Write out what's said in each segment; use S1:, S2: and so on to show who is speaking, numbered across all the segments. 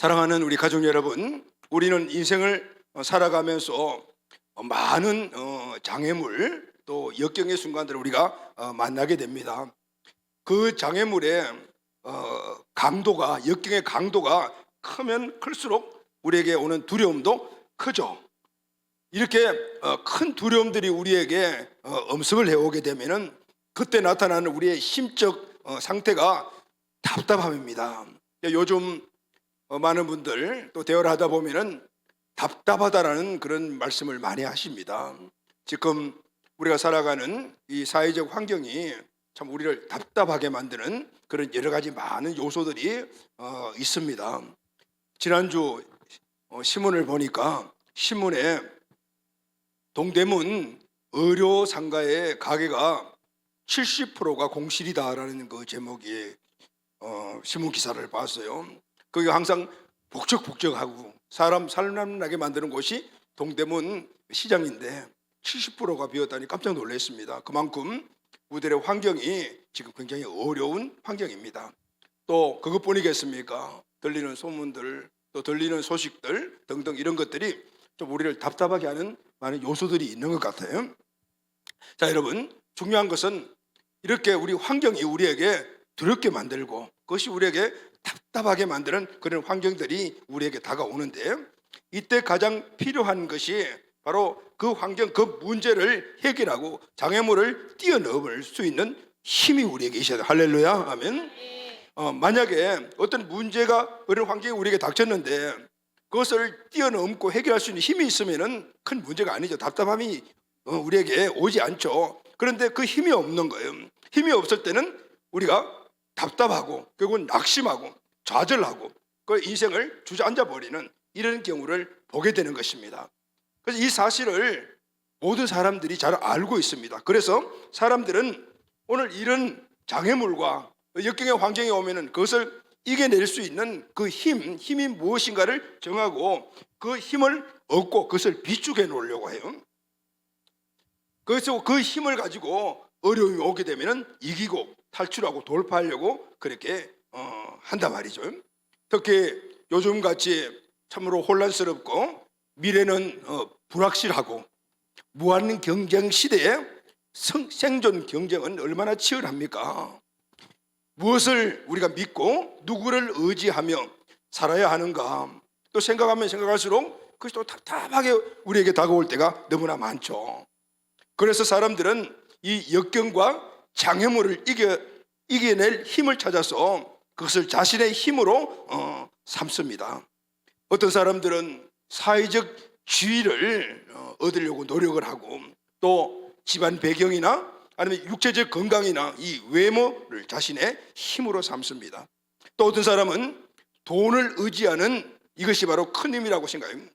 S1: 사랑하는 우리 가족 여러분, 우리는 인생을 살아가면서 많은 장애물 또 역경의 순간들을 우리가 만나게 됩니다. 그 장애물의 강도가, 역경의 강도가 크면 클수록 우리에게 오는 두려움도 크죠. 이렇게 큰 두려움들이 우리에게 엄습을 해오게 되면은 그때 나타나는 우리의 심적 상태가 답답함입니다. 요즘 많은 분들 또 대화를 하다 보면은 답답하다라는 그런 말씀을 많이 하십니다. 지금 우리가 살아가는 이 사회적 환경이 참 우리를 답답하게 만드는 그런 여러 가지 많은 요소들이 있습니다. 지난주 신문을 보니까 신문에 동대문 의료 상가의 가게가 70%가 공실이다라는 그 제목의 신문 기사를 봤어요. 거기 항상 북적북적하고 사람 살만하게 만드는 곳이 동대문 시장인데 70%가 비었다니 깜짝 놀랐습니다. 그만큼 우리들의 환경이 지금 굉장히 어려운 환경입니다. 또 그것뿐이겠습니까? 들리는 소문들, 또 들리는 소식들 등등 이런 것들이 좀 우리를 답답하게 하는 많은 요소들이 있는 것 같아요. 자, 여러분, 중요한 것은 이렇게 우리 환경이 우리에게 두렵게 만들고 그것이 우리에게 답답하게 만드는 그런 환경들이 우리에게 다가오는데, 이때 가장 필요한 것이 바로 그 환경, 그 문제를 해결하고 장애물을 뛰어넘을 수 있는 힘이 우리에게 있어야 돼요. 할렐루야, 아멘. 만약에 어떤 문제가 그런 환경이 우리에게 닥쳤는데 그것을 뛰어넘고 해결할 수 있는 힘이 있으면 큰 문제가 아니죠. 답답함이 우리에게 오지 않죠. 그런데 그 힘이 없는 거예요. 힘이 없을 때는 우리가 답답하고 결국은 낙심하고 좌절하고 그 인생을 주저앉아 버리는 이런 경우를 보게 되는 것입니다. 그래서 이 사실을 모든 사람들이 잘 알고 있습니다. 그래서 사람들은 오늘 이런 장애물과 역경의 환경이 오면은 그것을 이겨낼 수 있는 그 힘이 무엇인가를 정하고 그 힘을 얻고 그것을 비축해 놓으려고 해요. 그래서 그 힘을 가지고 어려움이 오게 되면은 이기고 탈출하고 돌파하려고 그렇게 한단 말이죠. 특히 요즘같이 참으로 혼란스럽고 미래는 불확실하고 무한 경쟁 시대에 생존 경쟁은 얼마나 치열합니까? 무엇을 우리가 믿고 누구를 의지하며 살아야 하는가 또 생각하면 생각할수록 그것이 또 답답하게 우리에게 다가올 때가 너무나 많죠. 그래서 사람들은 이 역경과 장애물을 이겨낼 힘을 찾아서 그것을 자신의 힘으로 삼습니다. 어떤 사람들은 사회적 지위를 얻으려고 노력을 하고 또 집안 배경이나 아니면 육체적 건강이나 이 외모를 자신의 힘으로 삼습니다. 또 어떤 사람은 돈을 의지하는 이것이 바로 큰 힘이라고 생각합니다.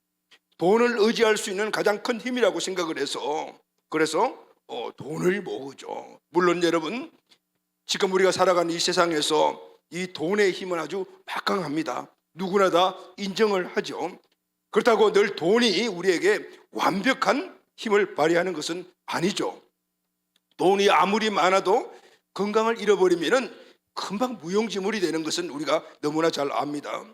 S1: 돈을 의지할 수 있는 가장 큰 힘이라고 생각을 해서 그래서 돈을 모으죠. 물론 여러분, 지금 우리가 살아가는 이 세상에서 이 돈의 힘은 아주 막강합니다. 누구나 다 인정을 하죠. 그렇다고 늘 돈이 우리에게 완벽한 힘을 발휘하는 것은 아니죠. 돈이 아무리 많아도 건강을 잃어버리면 금방 무용지물이 되는 것은 우리가 너무나 잘 압니다.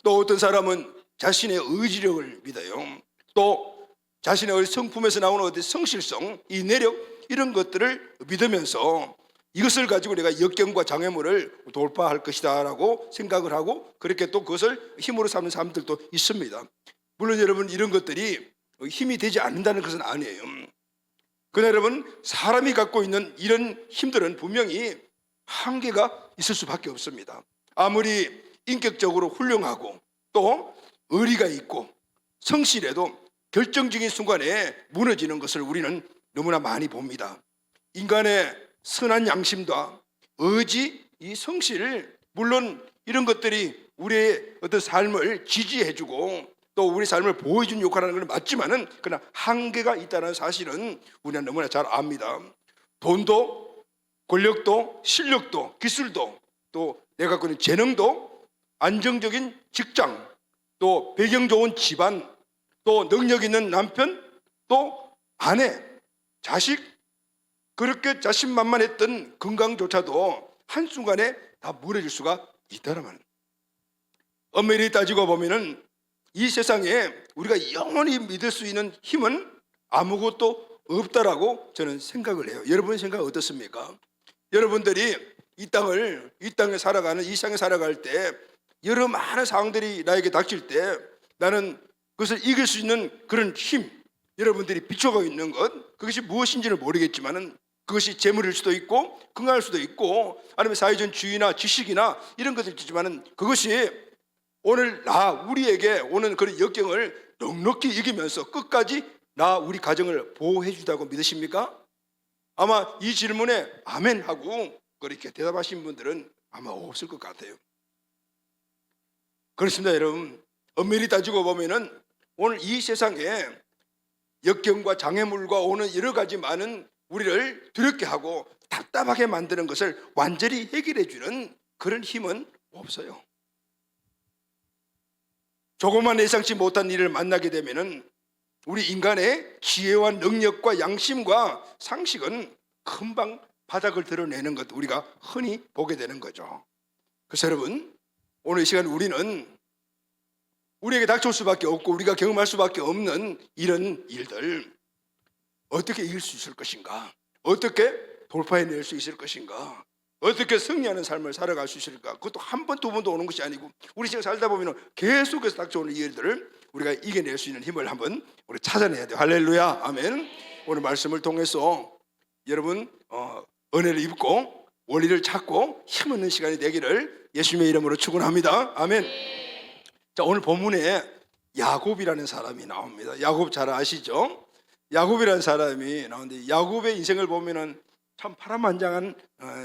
S1: 또 어떤 사람은 자신의 의지력을 믿어요. 또 자신의 성품에서 나오는 어떤 성실성, 이 내력 이런 것들을 믿으면서 이것을 가지고 내가 역경과 장애물을 돌파할 것이다 라고 생각을 하고 그렇게 또 그것을 힘으로 삼는 사람들도 있습니다. 물론 여러분, 이런 것들이 힘이 되지 않는다는 것은 아니에요. 그러나 여러분, 사람이 갖고 있는 이런 힘들은 분명히 한계가 있을 수밖에 없습니다. 아무리 인격적으로 훌륭하고 또 의리가 있고 성실해도 결정적인 순간에 무너지는 것을 우리는 너무나 많이 봅니다. 인간의 선한 양심과 의지, 이 성실, 물론 이런 것들이 우리의 어떤 삶을 지지해주고 또 우리 삶을 보여주는 역할을 하는 건 맞지만은 그러나 한계가 있다는 사실은 우리는 너무나 잘 압니다. 돈도 권력도 실력도 기술도 또 내가 갖고 있는 재능도 안정적인 직장 또 배경 좋은 집안 또 능력 있는 남편 또 아내 자식 그렇게 자신만만했던 건강조차도 한순간에 다 무너질 수가 있다는 말. 엄밀히 따지고 보면은 이 세상에 우리가 영원히 믿을 수 있는 힘은 아무것도 없다라고 저는 생각을 해요. 여러분의 생각 어떻습니까? 여러분들이 이 땅에 살아가는 이 세상에 살아갈 때 여러 많은 상황들이 나에게 닥칠 때 나는 그것을 이길 수 있는 그런 힘, 여러분들이 비춰가고 있는 것, 그것이 무엇인지는 모르겠지만은 그것이 재물일 수도 있고 건강할 수도 있고 아니면 사회적 지위나 지식이나 이런 것들 있지만은 그것이 오늘 우리에게 오는 그런 역경을 넉넉히 이기면서 끝까지 우리 가정을 보호해 주다고 믿으십니까? 아마 이 질문에 아멘 하고 그렇게 대답하신 분들은 아마 없을 것 같아요. 그렇습니다, 여러분. 엄밀히 따지고 보면은 오늘 이 세상에 역경과 장애물과 오는 여러 가지 많은 우리를 두렵게 하고 답답하게 만드는 것을 완전히 해결해 주는 그런 힘은 없어요. 조금만 예상치 못한 일을 만나게 되면은 우리 인간의 지혜와 능력과 양심과 상식은 금방 바닥을 드러내는 것 우리가 흔히 보게 되는 거죠. 그래서 여러분, 오늘 이 시간 우리는 우리에게 닥쳐올 수밖에 없고 우리가 경험할 수밖에 없는 이런 일들 어떻게 이길 수 있을 것인가, 어떻게 돌파해낼 수 있을 것인가, 어떻게 승리하는 삶을 살아갈 수 있을까. 그것도 한 번, 두 번도 오는 것이 아니고 우리 지금 살다 보면 계속해서 닥쳐오는 이 일들을 우리가 이겨낼 수 있는 힘을 한번 우리 찾아내야 돼요. 할렐루야, 아멘. 오늘 말씀을 통해서 여러분 은혜를 입고 원리를 찾고 힘있는 시간이 되기를 예수님의 이름으로 축원합니다. 아멘. 자, 오늘 본문에 야곱이라는 사람이 나옵니다. 야곱 잘 아시죠? 야곱이라는 사람이 나오는데 야곱의 인생을 보면은 참 파란만장한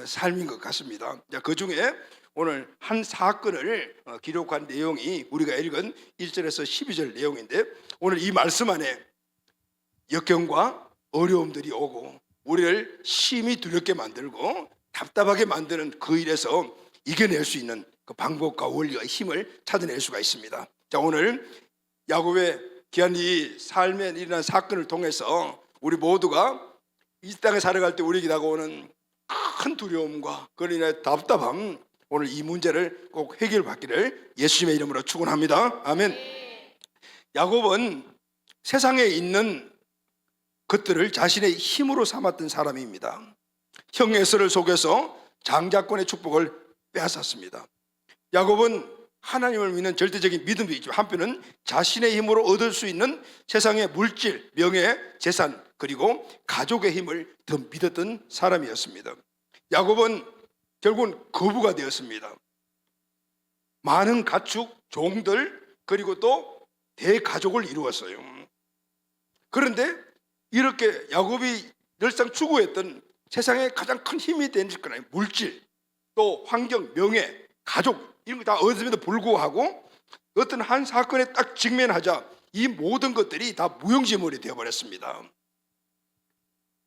S1: 삶인 것 같습니다. 자, 그 중에 오늘 한 사건을 기록한 내용이 우리가 읽은 1절에서 12절 내용인데 오늘 이 말씀 안에 역경과 어려움들이 오고 우리를 심히 두렵게 만들고 답답하게 만드는 그 일에서 이겨낼 수 있는 그 방법과 원리와 힘을 찾아낼 수가 있습니다. 자, 오늘 야곱의 귀한 이 삶에 일어난 사건을 통해서 우리 모두가 이 땅에 살아갈 때 우리에게 다가오는 큰 두려움과 그로 인해 답답함, 오늘 이 문제를 꼭 해결받기를 예수님의 이름으로 축원합니다. 아멘. 야곱은 세상에 있는 것들을 자신의 힘으로 삼았던 사람입니다. 형 에서를 속여서 장자권의 축복을 빼앗았습니다. 야곱은 하나님을 믿는 절대적인 믿음도 있지만 한편은 자신의 힘으로 얻을 수 있는 세상의 물질, 명예, 재산 그리고 가족의 힘을 더 믿었던 사람이었습니다. 야곱은 결국은 거부가 되었습니다. 많은 가축, 종들 그리고 또 대가족을 이루었어요. 그런데 이렇게 야곱이 늘상 추구했던 세상에 가장 큰 힘이 되는 거는 물질, 또 환경, 명예, 가족 이런 거 다 얻음에도 불구하고 어떤 한 사건에 딱 직면하자 이 모든 것들이 다 무용지물이 되어버렸습니다.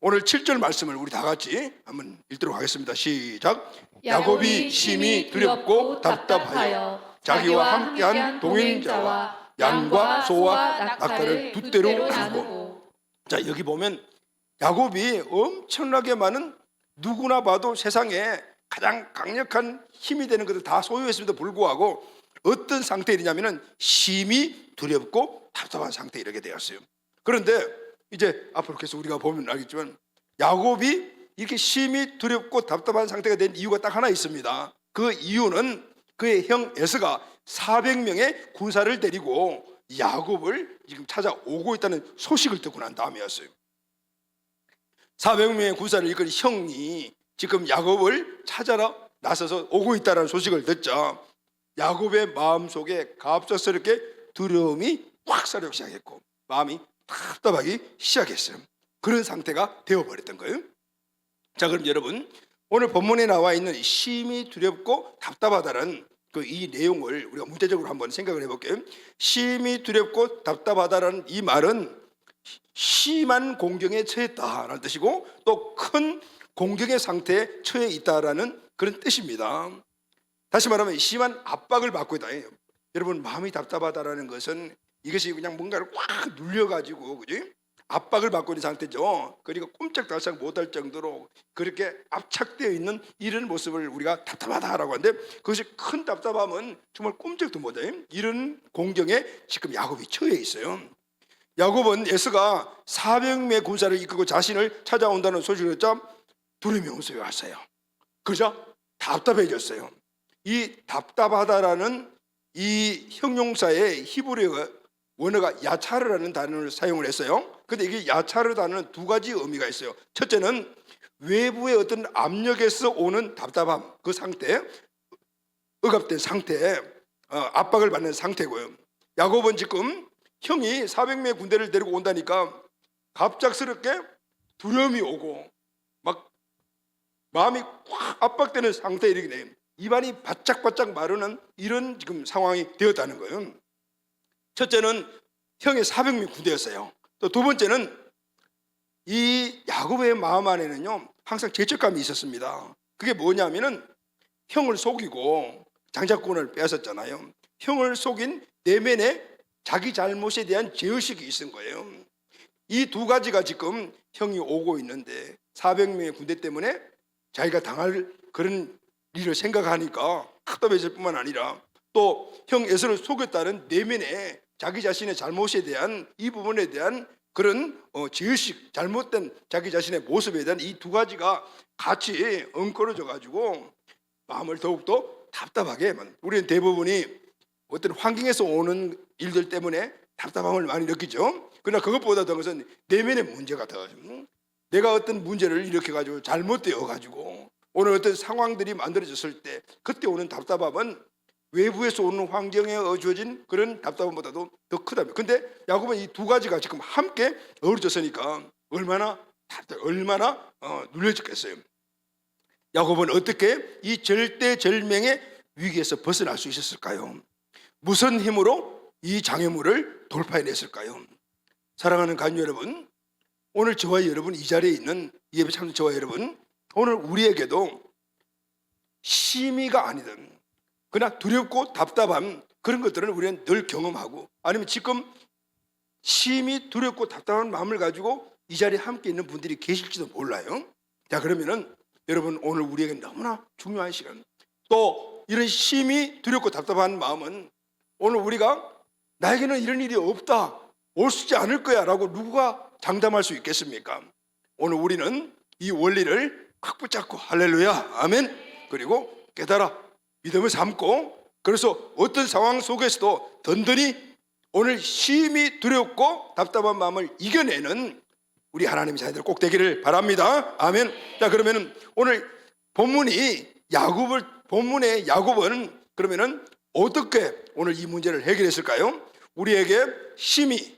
S1: 오늘 7절 말씀을 우리 다 같이 한번 읽도록 하겠습니다. 시작. 야곱이 심히 두렵고 답답하여 자기와 함께한 동행자와 양과 소와 낙타를 돛대로 나누고. 자, 여기 보면 야곱이 엄청나게 많은 누구나 봐도 세상에 가장 강력한 힘이 되는 것을 다 소유했음에도 불구하고 어떤 상태이냐면은 심히 두렵고 답답한 상태에 이르게 되었어요. 그런데 이제 앞으로 계속 우리가 보면 알겠지만 야곱이 이렇게 심히 두렵고 답답한 상태가 된 이유가 딱 하나 있습니다. 그 이유는 그의 형 에서가 400명의 군사를 데리고 야곱을 지금 찾아오고 있다는 소식을 듣고 난 다음이었어요. 400명의 군사를 이끌 형이 지금 야곱을 찾아라 나서서 오고 있다는 소식을 듣자 야곱의 마음속에 갑작스럽게 두려움이 확 사려기 시작했고 마음이 답답하기 시작했어요. 그런 상태가 되어버렸던 거예요. 자, 그럼 여러분 오늘 본문에 나와 있는 심히 두렵고 답답하다는 그 이 내용을 우리가 문제적으로 한번 생각을 해볼게요. 심히 두렵고 답답하다는 이 말은 심한 공경에 처했다라는 뜻이고 또 큰 공경의 상태에 처해 있다라는 그런 뜻입니다. 다시 말하면 심한 압박을 받고 있다. 여러분 마음이 답답하다라는 것은 이것이 그냥 뭔가를 꽉 눌려가지고 그지? 압박을 받고 있는 상태죠. 그리고 꼼짝달싹 못할 정도로 그렇게 압착되어 있는 이런 모습을 우리가 답답하다라고 하는데, 그것이 큰 답답함은 정말 꼼짝도 못해요. 이런 공경에 지금 야곱이 처해 있어요. 야곱은 에서가 400명의 군사를 이끌고 자신을 찾아온다는 소식을 듣자 두려움이 온속에 왔어요. 그죠? 답답해졌어요. 이 답답하다라는 이 형용사의 히브리어 원어가 야차르라는 단어를 사용을 했어요. 근데 이게 야차르 단어는 두 가지 의미가 있어요. 첫째는 외부의 어떤 압력에서 오는 답답함, 그 상태, 억압된 상태, 압박을 받는 상태고요. 야곱은 지금 형이 400명의 군대를 데리고 온다니까 갑작스럽게 두려움이 오고 막 마음이 확 압박되는 상태에 이르게 돼요. 입안이 바짝바짝 마르는 이런 지금 상황이 되었다는 거예요. 첫째는 형의 400명 군대였어요. 또 두 번째는 이 야곱의 마음 안에는요 항상 죄책감이 있었습니다. 그게 뭐냐면은 형을 속이고 장자권을 빼앗았잖아요. 형을 속인 내면에 자기 잘못에 대한 죄의식이 있은 거예요. 이 두 가지가 지금 형이 오고 있는데 400명의 군대 때문에 자기가 당할 그런 일을 생각하니까 답답해질 뿐만 아니라 또 형 에서를 속였다는 내면에 자기 자신의 잘못에 대한 이 부분에 대한 그런 죄의식, 잘못된 자기 자신의 모습에 대한 이 두 가지가 같이 엉클어져 가지고 마음을 더욱더 답답하게 만듭니다. 우리는 대부분이 어떤 환경에서 오는 일들 때문에 답답함을 많이 느끼죠. 그러나 그것보다 더 것은 내면의 문제가 더, 내가 어떤 문제를 일으켜 가지고 잘못되어 가지고 오늘 어떤 상황들이 만들어졌을 때 그때 오는 답답함은 외부에서 오는 환경에 주어진 그런 답답함보다도 더 크답니다. 근데 야곱은 이 두 가지가 지금 함께 어우러졌으니까 얼마나 눌려졌겠어요. 야곱은 어떻게 이 절대절명의 위기에서 벗어날 수 있었을까요? 무슨 힘으로 이 장애물을 돌파해냈을까요? 사랑하는 가족 여러분, 오늘 저와 여러분, 이 자리에 있는 예배 참석 저와 여러분, 오늘 우리에게도 심의가 아니든 그러나 두렵고 답답한 그런 것들은 우리는 늘 경험하고, 아니면 지금 심히 두렵고 답답한 마음을 가지고 이 자리에 함께 있는 분들이 계실지도 몰라요. 자, 그러면은 여러분, 오늘 우리에게 너무나 중요한 시간, 또 이런 심히 두렵고 답답한 마음은 오늘 우리가 나에게는 이런 일이 없다, 올 수 있지 않을 거야 라고 누가 장담할 수 있겠습니까? 오늘 우리는 이 원리를 꽉 붙잡고 할렐루야 아멘, 그리고 깨달아 믿음을 삼고, 그래서 어떤 상황 속에서도 든든히 오늘 심히 두렵고 답답한 마음을 이겨내는 우리 하나님의 자녀들 꼭 되기를 바랍니다. 아멘. 자, 그러면은 오늘 본문의 야곱은 그러면은 어떻게 오늘 이 문제를 해결했을까요? 우리에게 심히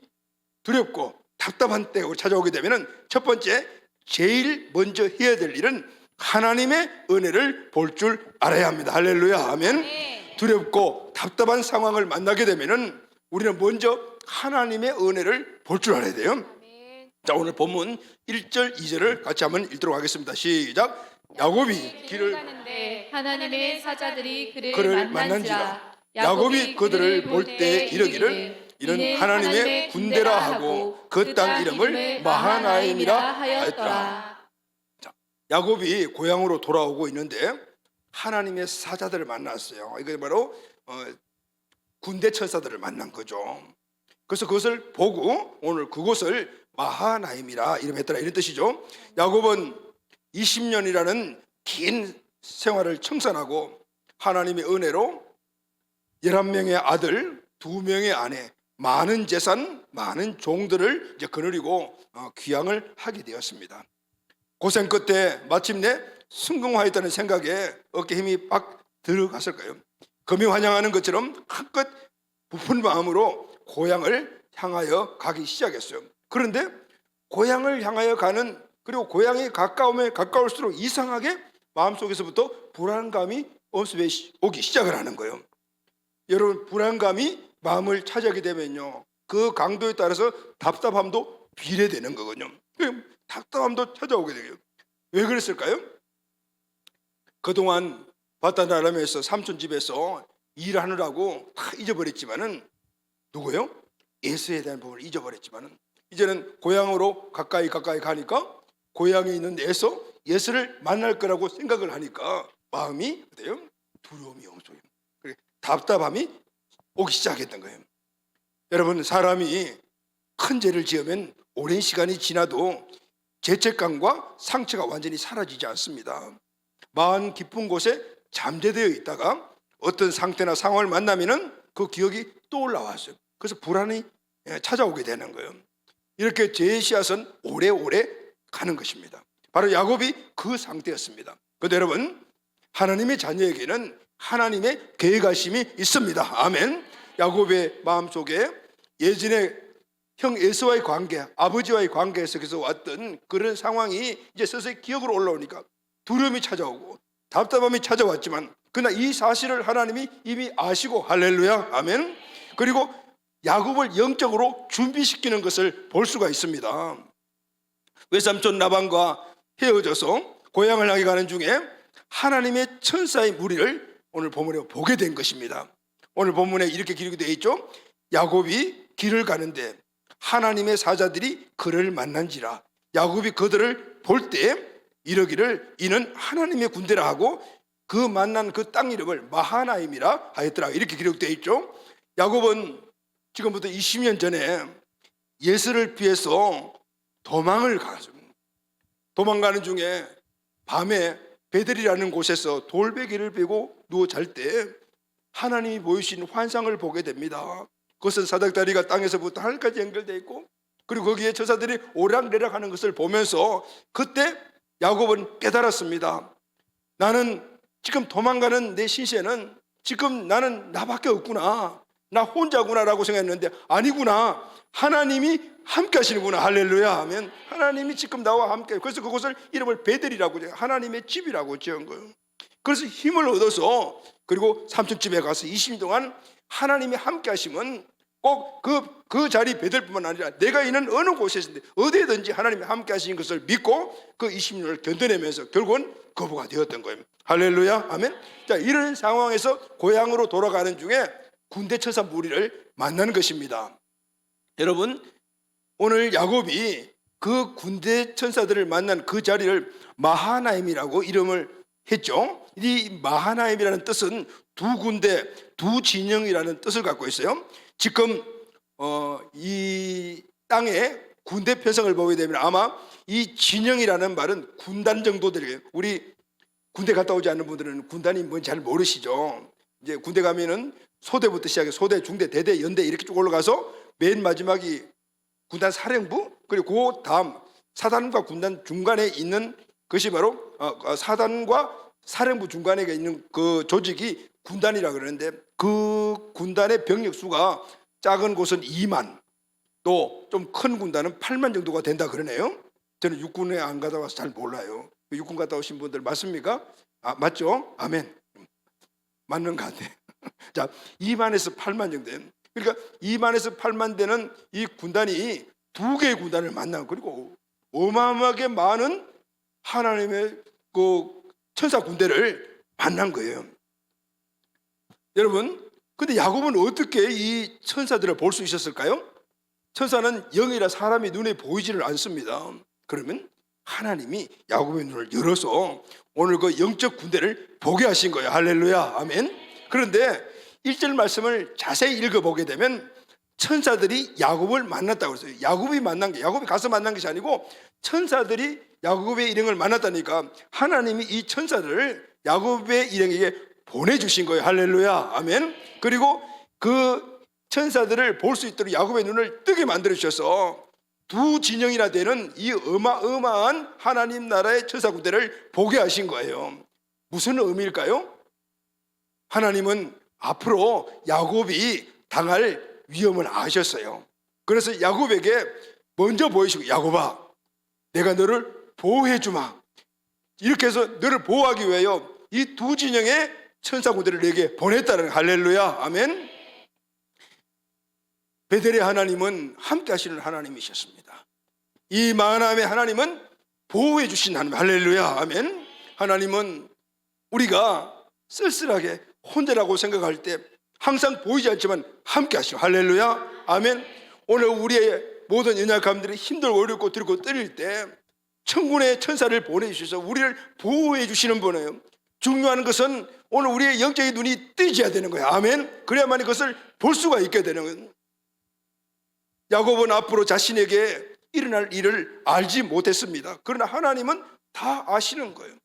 S1: 두렵고 답답한 때가 찾아오게 되면은 첫 번째, 제일 먼저 해야 될 일은 하나님의 은혜를 볼 줄 알아야 합니다. 할렐루야 아멘. 두렵고 답답한 상황을 만나게 되면은 우리는 먼저 하나님의 은혜를 볼 줄 알아야 돼요. 자, 오늘 본문 1절 2절을 같이 한번 읽도록 하겠습니다. 시작. 야곱이 길을
S2: 가는데 하나님의 사자들이
S1: 그를 만난지라. 야곱이 그들을 볼 때 이르기를 이는 하나님의 군대라 하고 그 땅 이름을 마하나임이라 하였더라. 자, 야곱이 고향으로 돌아오고 있는데 하나님의 사자들을 만났어요. 이게 바로 군대 천사들을 만난 거죠. 그래서 그것을 보고 오늘 그곳을 마하나임이라 이름했더라, 이런 뜻이죠. 야곱은 20년이라는 긴 생활을 청산하고 하나님의 은혜로 11명의 아들, 2명의 아내, 많은 재산, 많은 종들을 이제 거느리고 귀향을 하게 되었습니다. 고생 끝에 마침내 승공하였다는 생각에 어깨 힘이 빡 들어갔을까요? 금이환영하는 것처럼 한껏 부푼 마음으로 고향을 향하여 가기 시작했어요. 그런데 고향을 향하여 가는, 그리고 고향이 가까우면 가까울수록 이상하게 마음속에서부터 불안감이 엄습해 오기 시작을 하는 거예요. 여러분, 불안감이 마음을 차지하게 되면요, 그 강도에 따라서 답답함도 비례되는 거거든요. 답답함도 찾아오게 돼요. 왜 그랬을까요? 그동안 바다나람에서 삼촌 집에서 일하느라고 다 잊어버렸지만은, 누구요? 예수에 대한 부분을 잊어버렸지만은 이제는 고향으로 가까이 가니까 고향에 있는 예수를 만날 거라고 생각을 하니까 마음이 어때요? 두려움이 엄청요. 답답함이 오기 시작했던 거예요. 여러분, 사람이 큰 죄를 지으면 오랜 시간이 지나도 죄책감과 상처가 완전히 사라지지 않습니다. 마음 깊은 곳에 잠재되어 있다가 어떤 상태나 상황을 만나면은 그 기억이 또 올라왔어요. 그래서 불안이 찾아오게 되는 거예요. 이렇게 죄의 씨앗은 오래오래 가는 것입니다. 바로 야곱이 그 상태였습니다. 그런데 여러분, 하나님의 자녀에게는 하나님의 계획하심이 있습니다. 아멘. 야곱의 마음속에 예전에 형 에서와의 관계, 아버지와의 관계 속에서 왔던 그런 상황이 이제 서서히 기억으로 올라오니까 두려움이 찾아오고 답답함이 찾아왔지만, 그러나 이 사실을 하나님이 이미 아시고, 할렐루야, 아멘. 그리고 야곱을 영적으로 준비시키는 것을 볼 수가 있습니다. 외삼촌 라반과 헤어져서 고향을 향해 가는 중에 하나님의 천사의 무리를 오늘 본문에 보게 된 것입니다. 오늘 본문에 이렇게 기록이 되어 있죠. 야곱이 길을 가는데 하나님의 사자들이 그를 만난지라. 야곱이 그들을 볼 때 이러기를 이는 하나님의 군대라 하고 그 만난 그 땅 이름을 마하나임이라 하였더라. 이렇게 기록되어 있죠. 야곱은 지금부터 20년 전에 예수를 피해서 도망을 갔습니다. 도망가는 중에 밤에 베델이라는 곳에서 돌베개를 베고 누워 잘 때 하나님이 보이신 환상을 보게 됩니다. 그것은 사닥다리가 땅에서부터 하늘까지 연결되어 있고, 그리고 거기에 저사들이 오락내락 하는 것을 보면서 그때 야곱은 깨달았습니다. 나는 지금 도망가는 내 신세는 지금 나는 나밖에 없구나, 나 혼자구나라고 생각했는데 아니구나, 하나님이 함께 하시는구나. 할렐루야 하면 하나님이 지금 나와 함께. 그래서 그곳을 이름을 베델이라고, 하나님의 집이라고 지은 거예요. 그래서 힘을 얻어서, 그리고 삼촌집에 가서 20년 동안 하나님이 함께 하시면 꼭 그 자리 베델뿐만 아니라 내가 있는 어느 곳에서든 어디에든지 하나님이 함께 하시는 것을 믿고 그 20년을 견뎌내면서 결국은 거부가 되었던 거예요. 할렐루야 아멘. 자, 이런 상황에서 고향으로 돌아가는 중에 군대 천사 무리를 만나는 것입니다. 여러분, 오늘 야곱이 그 군대 천사들을 만난 그 자리를 마하나임이라고 이름을 했죠. 이 마하나임이라는 뜻은 두 군대, 두 진영이라는 뜻을 갖고 있어요. 지금 이 땅에 군대 편성을 보게 되면 아마 이 진영이라는 말은 군단 정도 되요. 우리 군대 갔다 오지 않는 분들은 군단이 뭔지 잘 모르시죠. 이제 군대 가면은 소대부터 시작해 소대, 중대, 대대, 연대 이렇게 쭉 올라가서 맨 마지막이 군단 사령부, 그리고 그 다음 사단과 군단 중간에 있는 것이 바로 사단과 사령부 중간에 있는 그 조직이 군단이라 그러는데, 그 군단의 병력 수가 작은 곳은 2만, 또 좀 큰 군단은 8만 정도가 된다 그러네요. 저는 육군에 안 갔다 와서 잘 몰라요. 육군 갔다 오신 분들 맞습니까? 맞죠? 아멘. 맞는 것 같아요. 자, 2만에서 8만 정도. 그러니까 2만에서 8만 되는 이 군단이 두 개의 군단을 만나고, 그리고 어마어마하게 많은 하나님의 그 천사 군대를 만난 거예요. 여러분, 근데 야곱은 어떻게 이 천사들을 볼 수 있었을까요? 천사는 영이라 사람이 눈에 보이지를 않습니다. 그러면 하나님이 야곱의 눈을 열어서 오늘 그 영적 군대를 보게 하신 거예요. 할렐루야 아멘. 그런데 1절 말씀을 자세히 읽어보게 되면 천사들이 야곱을 만났다고 했어요. 야곱이 만난 게, 야곱이 가서 만난 것이 아니고 천사들이 야곱의 일행을 만났다니까 하나님이 이 천사들을 야곱의 일행에게 보내주신 거예요. 할렐루야 아멘. 그리고 그 천사들을 볼 수 있도록 야곱의 눈을 뜨게 만들어 주셔서 두 진영이나 되는 이 어마어마한 하나님 나라의 천사 군대를 보게 하신 거예요. 무슨 의미일까요? 하나님은 앞으로 야곱이 당할 위험을 아셨어요. 그래서 야곱에게 먼저 보이시고, 야곱아, 내가 너를 보호해 주마, 이렇게 해서 너를 보호하기 위하여 이 두 진영의 천사 군대를 내게 보냈다는. 할렐루야 아멘. 베델의 하나님은 함께 하시는 하나님이셨습니다. 이 마하나임의 하나님은 보호해 주신 하나님. 할렐루야 아멘. 하나님은 우리가 쓸쓸하게 혼자라고 생각할 때 항상 보이지 않지만 함께 하시고, 할렐루야 아멘. 오늘 우리의 모든 연약함들이 힘들고 어렵고 두렵고 떨릴 때 천군의 천사를 보내주셔서 우리를 보호해 주시는 분이에요. 중요한 것은 오늘 우리의 영적인 눈이 뜨져야 되는 거예요. 아멘. 그래야만 그것을 볼 수가 있게 되는 거예요. 야곱은 앞으로 자신에게 일어날 일을 알지 못했습니다. 그러나 하나님은 다 아시는 거예요.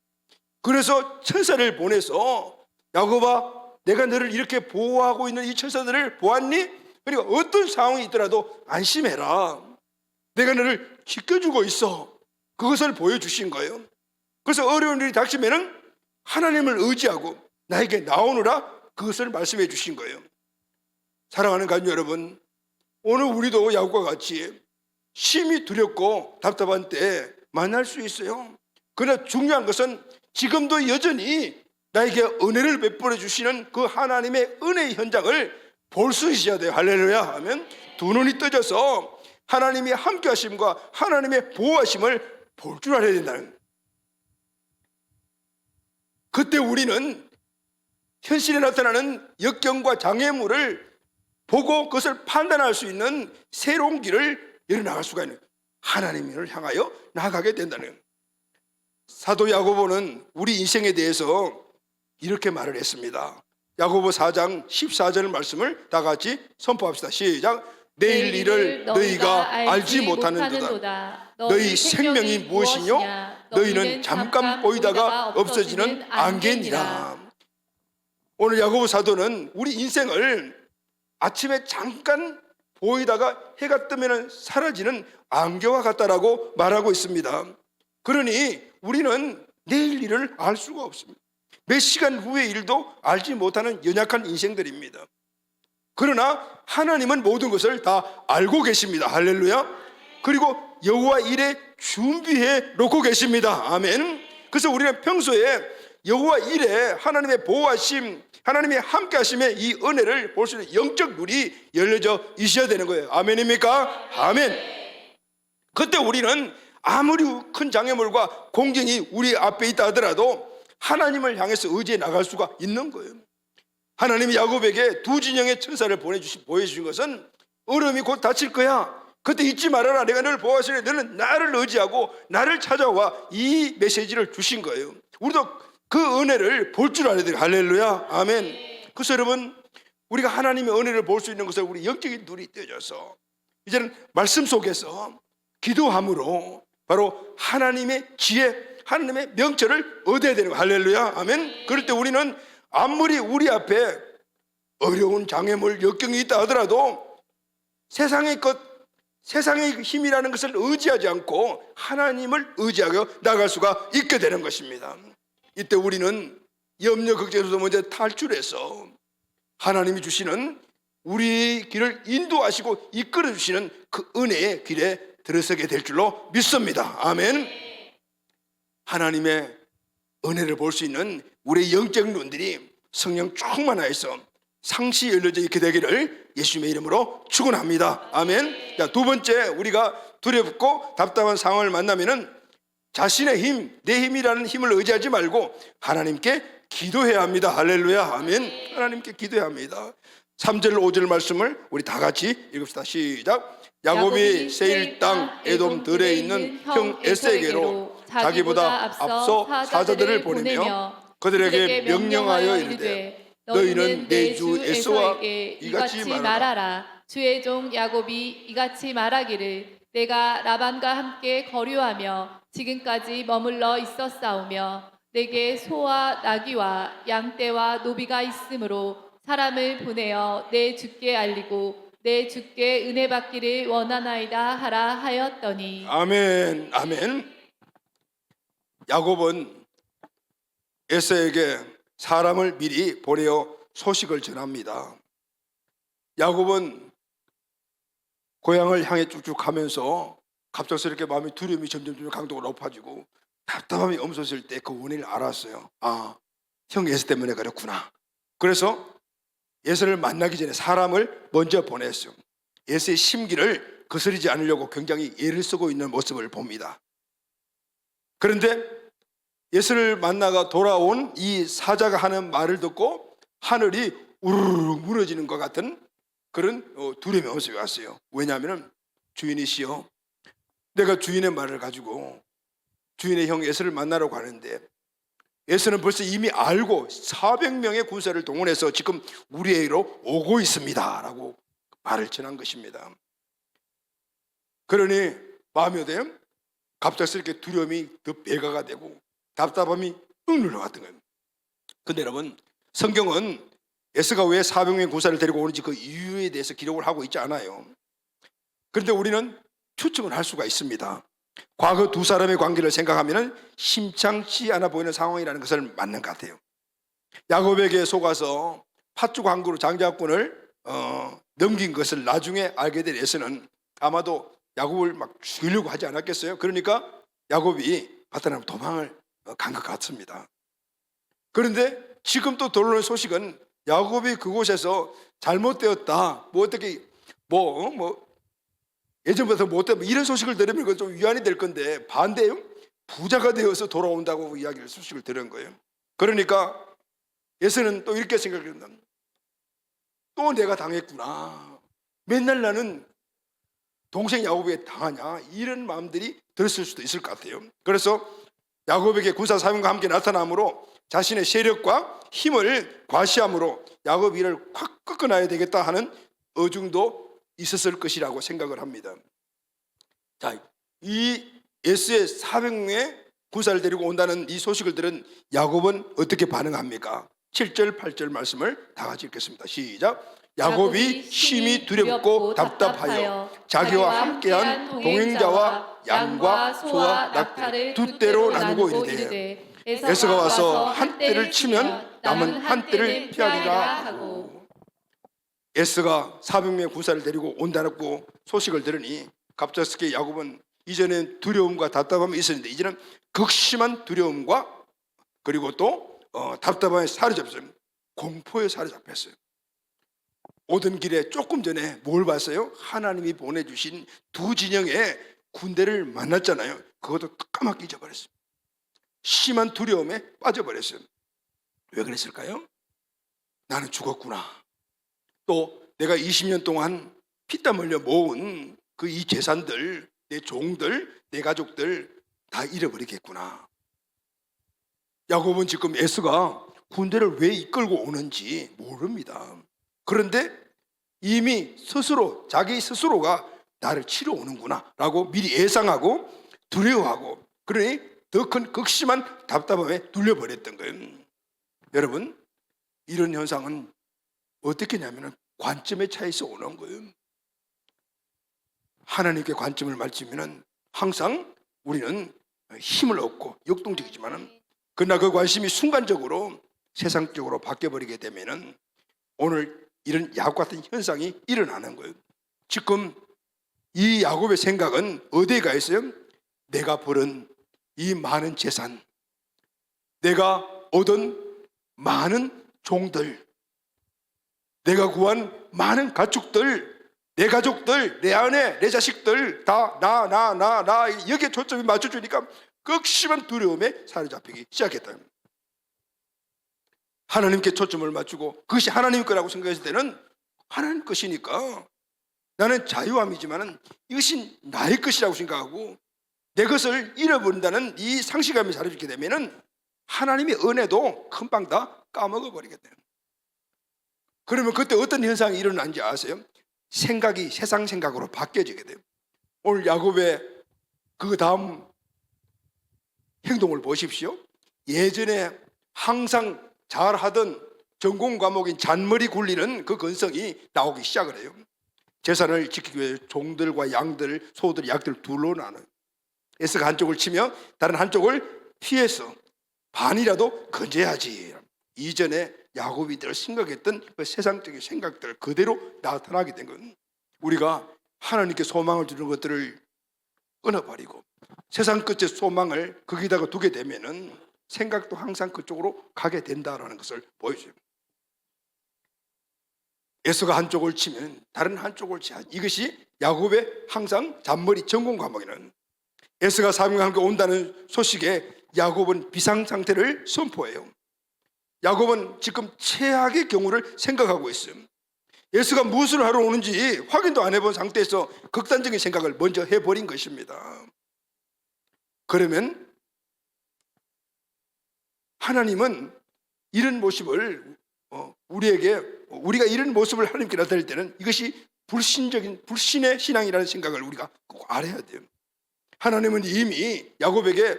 S1: 그래서 천사를 보내서 야곱아, 내가 너를 이렇게 보호하고 있는 이 천사들을 보았니? 그러니까 어떤 상황이 있더라도 안심해라. 내가 너를 지켜주고 있어. 그것을 보여주신 거예요. 그래서 어려운 일이 닥치면은 하나님을 의지하고 나에게 나오느라 그것을 말씀해 주신 거예요. 사랑하는 가족 여러분, 오늘 우리도 야곱과 같이 심히 두렵고 답답한 때 만날 수 있어요. 그러나 중요한 것은 지금도 여전히 나에게 은혜를 베풀어 주시는 그 하나님의 은혜의 현장을 볼 수 있어야 돼요. 할렐루야 하면 두 눈이 떠져서 하나님이 함께 하심과 하나님의 보호하심을 볼 줄 알아야 된다는 거예요. 그때 우리는 현실에 나타나는 역경과 장애물을 보고 그것을 판단할 수 있는 새로운 길을 열어나갈 수가 있는 하나님을 향하여 나아가게 된다는 거예요. 사도 야고보는 우리 인생에 대해서 이렇게 말을 했습니다. 야고보 4장 14절 말씀을 다 같이 선포합시다. 시작. 내일 일을 너희가 알지 못하는도다. 너희 생명이 무엇이뇨? 너희는 잠깐 보이다가 없어지는 안개니라. 오늘 야고보 사도는 우리 인생을 아침에 잠깐 보이다가 해가 뜨면 사라지는 안개와 같다라고 말하고 있습니다. 그러니 우리는 내일 일을 알 수가 없습니다. 몇 시간 후의 일도 알지 못하는 연약한 인생들입니다. 그러나 하나님은 모든 것을 다 알고 계십니다. 할렐루야. 그리고 여호와 일에 준비해 놓고 계십니다. 아멘. 그래서 우리는 평소에 여호와 일에 하나님의 보호하심, 하나님의 함께 하심의 이 은혜를 볼 수 있는 영적 눈이 열려져 있어야 되는 거예요. 아멘입니까? 아멘. 그때 우리는 아무리 큰 장애물과 공경이 우리 앞에 있다 하더라도 하나님을 향해서 의지해 나갈 수가 있는 거예요. 하나님이 야곱에게 두 진영의 천사를 보여주신 것은 얼음이 곧 닫힐 거야. 그때 잊지 말아라. 내가 너를 보호하시니 너는 나를 의지하고 나를 찾아와. 이 메시지를 주신 거예요. 우리도 그 은혜를 볼 줄 알아야 돼요. 할렐루야. 아멘. 그래서 여러분, 우리가 하나님의 은혜를 볼 수 있는 것을 우리 영적인 눈이 떼져서 이제는 말씀 속에서 기도함으로 바로 하나님의 지혜, 하나님의 명철을 얻어야 되는 거예요. 할렐루야. 아멘. 그럴 때 우리는 아무리 우리 앞에 어려운 장애물, 역경이 있다 하더라도 세상의 것, 세상의 힘이라는 것을 의지하지 않고 하나님을 의지하여 나갈 수가 있게 되는 것입니다. 이때 우리는 염려, 걱정에서 먼저 탈출해서 하나님이 주시는 우리 길을 인도하시고 이끌어 주시는 그 은혜의 길에 들어서게 될 줄로 믿습니다. 아멘. 하나님의 은혜를 볼 수 있는 우리의 영적 눈들이 성령 충만하여서 상시 열려져 있게 되기를 예수님의 이름으로 축원합니다. 아멘. 자, 두 번째, 우리가 두렵고 답답한 상황을 만나면은 자신의 힘, 내 힘이라는 힘을 의지하지 말고 하나님께 기도해야 합니다. 할렐루야. 아멘. 하나님께 기도해야 합니다. 3절 5절 말씀을 우리 다 같이 읽읍시다. 시작. 야곱이 세일 땅 에돔 들에 있는 형 에세에게로 자기보다 앞서 사자들을 보내며 그들에게 명령하여 이르되 너희는 내 주 에서와에게 이같이 말하라.
S2: 주의 종 야곱이 이같이 말하기를 내가 라반과 함께 거류하며 지금까지 머물러 있었사오며 내게 소와 나귀와 양떼와 노비가 있으므로 사람을 보내어 내 주께 알리고 내 주께 은혜 받기를 원하나이다 하라 하였더니.
S1: 아멘. 아멘. 야곱은 에서에게 사람을 미리 보내어 소식을 전합니다. 야곱은 고향을 향해 쭉쭉 가면서 갑작스럽게 마음의 두려움이 점점 강도가 높아지고 답답함이 엄습했을 때 그 원인을 알았어요. 아, 형 에서 때문에 그랬구나. 그래서 에서를 만나기 전에 사람을 먼저 보냈어요. 에서의 심기를 거스르지 않으려고 굉장히 애를 쓰고 있는 모습을 봅니다. 그런데 에서를 만나가 돌아온 이 사자가 하는 말을 듣고 하늘이 우르르 무너지는 것 같은 그런 두려움의 모습이 왔어요. 왜냐하면 주인이시여, 내가 주인의 말을 가지고 주인의 형 에서를 만나러 가는데 에서는 벌써 이미 알고 400명의 군사를 동원해서 지금 우리에게로 오고 있습니다 라고 말을 전한 것입니다. 그러니 마음이 어때요? 갑작스럽게 두려움이 더 배가가 되고 답답함이 눌러왔던 거예요. 근데 여러분, 성경은 에스가 왜 400명의 군사를 데리고 오는지 그 이유에 대해서 기록을 하고 있지 않아요. 그런데 우리는 추측을 할 수가 있습니다. 과거 두 사람의 관계를 생각하면 심상치 않아 보이는 상황이라는 것을 맞는 것 같아요. 야곱에게 속아서 팥죽 한 그루 장자권을 넘긴 것을 나중에 알게 된 에서는 아마도 야곱을 막 죽이려고 하지 않았겠어요? 그러니까 야곱이 바다나무 도망을 간 것 같습니다. 그런데 지금 또 들어오는 소식은 야곱이 그곳에서 잘못되었다, 뭐 어떻게 예전보다 못되면 이런 소식을 들으면 그건 좀 위안이 될 건데, 반대요, 부자가 되어서 돌아온다고 이야기를 소식을 들은 거예요. 그러니까 에서는 또 이렇게 생각합니다. 또 내가 당했구나, 맨날 나는 동생 야곱에게 당하냐, 이런 마음들이 들었을 수도 있을 것 같아요. 그래서 야곱에게 군사 사명과 함께 나타남으로 자신의 세력과 힘을 과시함으로 야곱 이를 확 꺾어놔야 되겠다 하는 어중도 있었을 것이라고 생각을 합니다. 자, 이 에스의 400명의 군사를 데리고 온다는 이 소식을 들은 야곱은 어떻게 반응합니까? 7절 8절 말씀을 다 같이 읽겠습니다. 시작. 야곱이 심히 두렵고 답답하여 자기와 함께한 동행자와 양과 소와 낙타를 두 떼로 나누고 이르되 에서가 와서 한 떼를 치면 남은 한 떼를 피하리라 하고. 에스가 400명의 군사를 데리고 온다고 소식을 들으니 갑작스럽게 야곱은 이전엔 두려움과 답답함이 있었는데 이제는 극심한 두려움과 그리고 또 답답함에 사로잡혔어요. 공포에 사로잡혔어요. 오던 길에 조금 전에 뭘 봤어요? 하나님이 보내주신 두 진영의 군대를 만났잖아요. 그것도 까맣게 잊어버렸어요. 심한 두려움에 빠져버렸어요. 왜 그랬을까요? 나는 죽었구나. 또 내가 20년 동안 피땀 흘려 모은 그 이 재산들, 내 종들, 내 가족들 다 잃어버리겠구나. 야곱은 지금 에스가 군대를 왜 이끌고 오는지 모릅니다. 그런데 이미 스스로, 자기 스스로가 나를 치러 오는구나 라고 미리 예상하고 두려워하고, 그러니 더 큰 극심한 답답함에 눌려버렸던 거예요. 여러분, 이런 현상은 어떻게 냐면 관점의 차이에서 오는 거예요. 하나님께 관점을 맞추면 항상 우리는 힘을 얻고 역동적이지만, 그러나 그 관심이 순간적으로 세상적으로 바뀌어버리게 되면 오늘 이런 야곱 같은 현상이 일어나는 거예요. 지금 이 야곱의 생각은 어디에 가 있어요? 내가 벌은 이 많은 재산, 내가 얻은 많은 종들, 내가 구한 많은 가축들, 내 가족들, 내 아내, 내 자식들 다 나 여기에 초점이 맞춰주니까 극심한 두려움에 사로잡히기 시작했다. 하나님께 초점을 맞추고 그것이 하나님 거라고 생각했을 때는 하나님 것이니까 나는 자유함이지만 이것이 나의 것이라고 생각하고 내 것을 잃어버린다는 이 상실감이 사라지게 되면 하나님의 은혜도 금방 다 까먹어 버리게 돼요. 그러면 그때 어떤 현상이 일어나는지 아세요? 생각이 세상 생각으로 바뀌어지게 돼요. 오늘 야곱의 그 다음 행동을 보십시오. 예전에 항상 잘하던 전공 과목인 잔머리 굴리는 그 근성이 나오기 시작을 해요. 재산을 지키기 위해 종들과 양들, 소들, 약들 둘로 나눠요. 에스가 한쪽을 치며 다른 한쪽을 피해서 반이라도 건져야지. 이전에 야곱이 늘 생각했던 그 세상적인 생각들 그대로 나타나게 된 건, 우리가 하나님께 소망을 주는 것들을 끊어버리고 세상 끝의 소망을 거기다가 두게 되면은 생각도 항상 그쪽으로 가게 된다라는 것을 보여줘요. 에서가 한쪽을 치면 다른 한쪽을 치야, 이것이 야곱의 항상 잔머리 전공 과목이는, 에서가 사명과 함께 온다는 소식에 야곱은 비상상태를 선포해요. 야곱은 지금 최악의 경우를 생각하고 있어요. 에서가 무엇을 하러 오는지 확인도 안 해본 상태에서 극단적인 생각을 먼저 해버린 것입니다. 그러면 하나님은 이런 모습을 우리가 이런 모습을 하나님께 나타낼 때는 이것이 불신의 신앙이라는 생각을 우리가 꼭 알아야 돼요. 하나님은 이미 야곱에게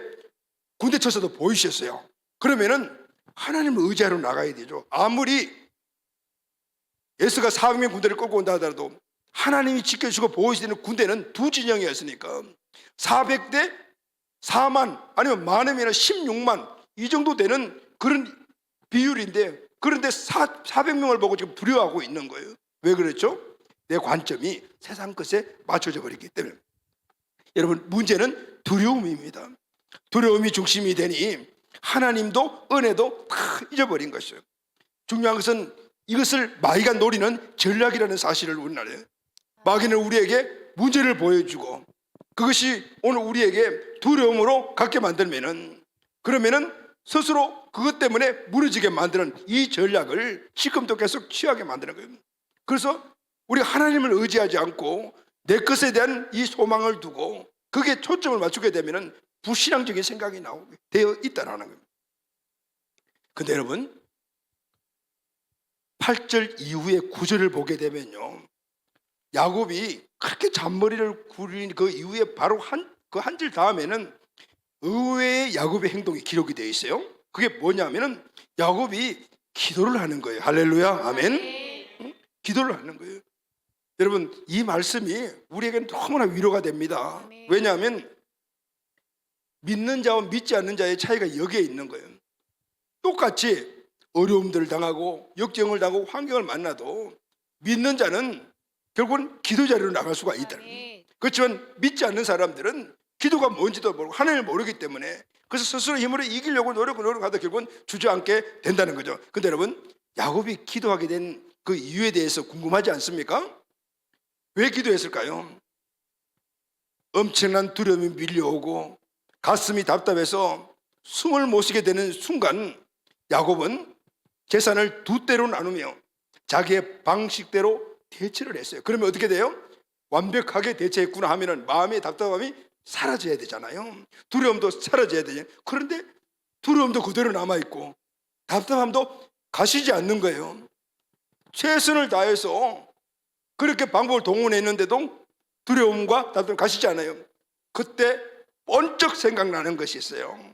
S1: 군대 쳐서도 보이셨어요. 그러면은 하나님을 의지하러 나가야 되죠. 아무리 에스가 400명 군대를 끌고 온다 하더라도 하나님이 지켜주고 보호해주는 군대는 두 진영이었으니까 400대 4만 아니면 많으면 16만 이 정도 되는 그런 비율인데, 그런데 400명을 보고 지금 두려워하고 있는 거예요. 왜 그렇죠? 내 관점이 세상 것에 맞춰져 버렸기 때문에. 여러분, 문제는 두려움입니다. 두려움이 중심이 되니 하나님도 은혜도 다 잊어버린 것이에요. 중요한 것은 이것을 마귀가 노리는 전략이라는 사실을 우리는 알아요. 마귀는 우리에게 문제를 보여주고 그것이 오늘 우리에게 두려움으로 갖게 만들면은, 그러면은 스스로 그것 때문에 무너지게 만드는 이 전략을 지금도 계속 취하게 만드는 거예요. 그래서 우리가 하나님을 의지하지 않고 내 것에 대한 이 소망을 두고 그게 초점을 맞추게 되면은 불신앙적인 생각이 나오게 되어 있다라는 거예요. 근데 여러분, 8절 이후의 9절을 보게 되면요, 야곱이 그렇게 잔머리를 굴린 그 이후에 바로 그 한 절 다음에는 의외의 야곱의 행동이 기록이 되어 있어요. 그게 뭐냐면은 야곱이 기도를 하는 거예요. 할렐루야, 아멘. 기도를 하는 거예요. 여러분, 이 말씀이 우리에게는 너무나 위로가 됩니다. 왜냐하면 믿는 자와 믿지 않는 자의 차이가 여기에 있는 거예요. 똑같이 어려움들을 당하고 역경을 당하고 환경을 만나도 믿는 자는 결국은 기도 자리로 나갈 수가 있다. 그렇지만 믿지 않는 사람들은 기도가 뭔지도 모르고 하나님을 모르기 때문에 그래서 스스로 힘으로 이기려고 노력하다 결국은 주저앉게 된다는 거죠. 근데 여러분, 야곱이 기도하게 된 그 이유에 대해서 궁금하지 않습니까? 왜 기도했을까요? 엄청난 두려움이 밀려오고 가슴이 답답해서 숨을 못 쉬게 되는 순간 야곱은 재산을 두 대로 나누며 자기의 방식대로 대처를 했어요. 그러면 어떻게 돼요? 완벽하게 대처했구나 하면은 마음의 답답함이 사라져야 되잖아요. 두려움도 사라져야 되잖아요. 그런데 두려움도 그대로 남아있고 답답함도 가시지 않는 거예요. 최선을 다해서 그렇게 방법을 동원했는데도 두려움과 답답함이 가시지 않아요. 그때 번쩍 생각나는 것이 있어요.